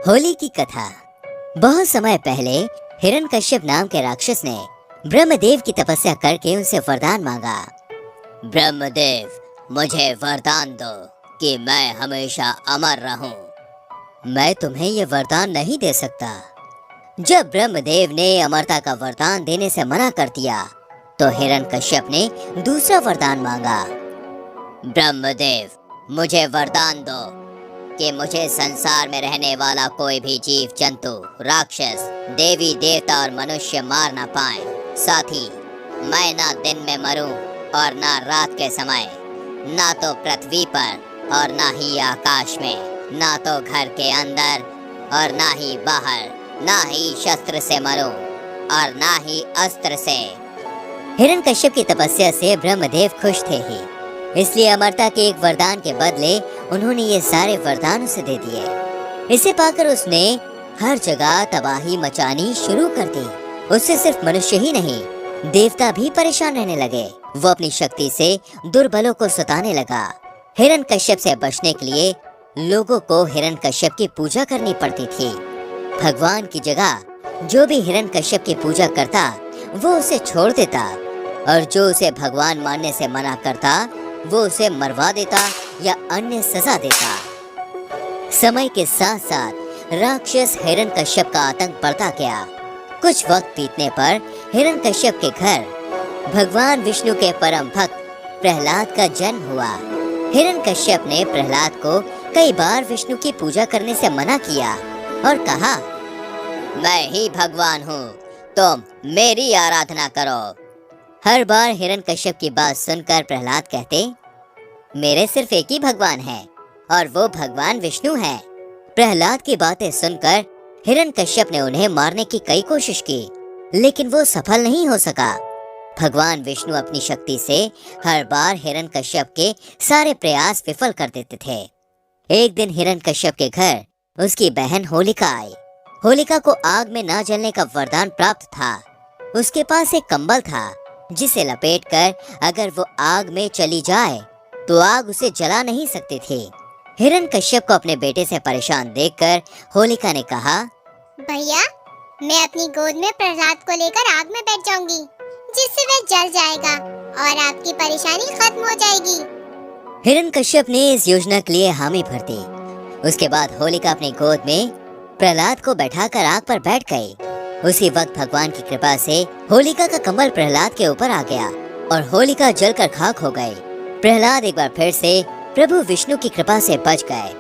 होली की कथा। बहुत समय पहले हिरण्यकश्यप नाम के राक्षस ने ब्रह्मदेव की तपस्या करके उनसे वरदान मांगा। ब्रह्मदेव, मुझे वरदान दो कि मैं हमेशा अमर रहूं। मैं तुम्हें ये वरदान नहीं दे सकता। जब ब्रह्मदेव ने अमरता का वरदान देने से मना कर दिया तो हिरण्यकश्यप ने दूसरा वरदान मांगा। ब्रह्मदेव, मुझे वरदान दो कि मुझे संसार में रहने वाला कोई भी जीव जंतु, राक्षस, देवी देवता और मनुष्य मार ना पाए। साथ ही मैं ना दिन में मरूं और ना रात के समय, ना तो पृथ्वी पर और ना ही आकाश में, ना तो घर के अंदर और ना ही बाहर, ना ही शस्त्र से मरूं और ना ही अस्त्र से। हिरण्यकश्यप की तपस्या से ब्रह्मदेव खुश थे ही, इसलिए अमरता के एक वरदान के बदले उन्होंने ये सारे वरदान उसे दे दिए। इसे पाकर उसने हर जगह तबाही मचानी शुरू कर दी। उससे सिर्फ मनुष्य ही नहीं, देवता भी परेशान रहने लगे। वो अपनी शक्ति से दुर्बलों को सताने लगा। हिरण्यकश्यप से बचने के लिए लोगों को हिरण्यकश्यप की पूजा करनी पड़ती थी। भगवान की जगह जो भी हिरण्यकश्यप की पूजा करता वो उसे छोड़ देता, और जो उसे भगवान मानने से मना करता वो उसे मरवा देता या अन्य सजा देता। समय के साथ साथ राक्षस हिरण्यकश्यप का आतंक बढ़ता गया। कुछ वक्त बीतने पर हिरण्यकश्यप के घर भगवान विष्णु के परम भक्त प्रहलाद का जन्म हुआ। हिरण्यकश्यप ने प्रहलाद को कई बार विष्णु की पूजा करने से मना किया और कहा, मैं ही भगवान हूँ, तुम मेरी आराधना करो। हर बार हिरण्यकश्यप की बात सुनकर प्रहलाद कहते, मेरे सिर्फ एक ही भगवान है और वो भगवान विष्णु है। प्रहलाद की बातें सुनकर हिरण्यकश्यप ने उन्हें मारने की कई कोशिश की, लेकिन वो सफल नहीं हो सका। भगवान विष्णु अपनी शक्ति से हर बार हिरण्यकश्यप के सारे प्रयास विफल कर देते थे। एक दिन हिरण्यकश्यप के घर उसकी बहन होलिका आई। होलिका को आग में ना जलने का वरदान प्राप्त था। उसके पास एक कंबल था जिसे लपेटकर अगर वो आग में चली जाए तो आग उसे जला नहीं सकती थी। हिरण्यकश्यप को अपने बेटे से परेशान देखकर होलिका ने कहा, भैया, मैं अपनी गोद में प्रहलाद को लेकर आग में बैठ जाऊंगी, जिससे वह जल जाएगा और आपकी परेशानी खत्म हो जाएगी। हिरण्यकश्यप ने इस योजना के लिए हामी भर दी। उसके बाद होलिका अपनी गोद में प्रहलाद को बैठाकर आग पर बैठ गई। उसी वक्त भगवान की कृपा से होलिका का कमल प्रहलाद के ऊपर आ गया और होलिका जलकर खाक हो गई। प्रहलाद एक बार फिर से प्रभु विष्णु की कृपा से बच गए।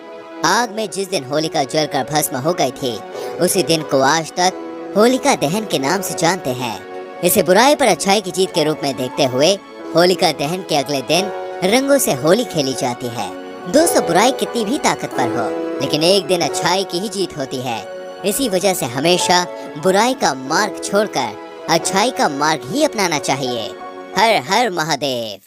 आग में जिस दिन होलिका जलकर भस्म हो गई थी, उसी दिन को आज तक होलिका दहन के नाम से जानते हैं। इसे बुराई पर अच्छाई की जीत के रूप में देखते हुए होलिका दहन के अगले दिन रंगों से होली खेली जाती है। दोस्तों, बुराई कितनी भी ताकतवर हो, लेकिन एक दिन अच्छाई की ही जीत होती है। इसी वजह से हमेशा बुराई का मार्ग छोड़कर अच्छाई का मार्ग ही अपनाना चाहिए। हर हर महादेव।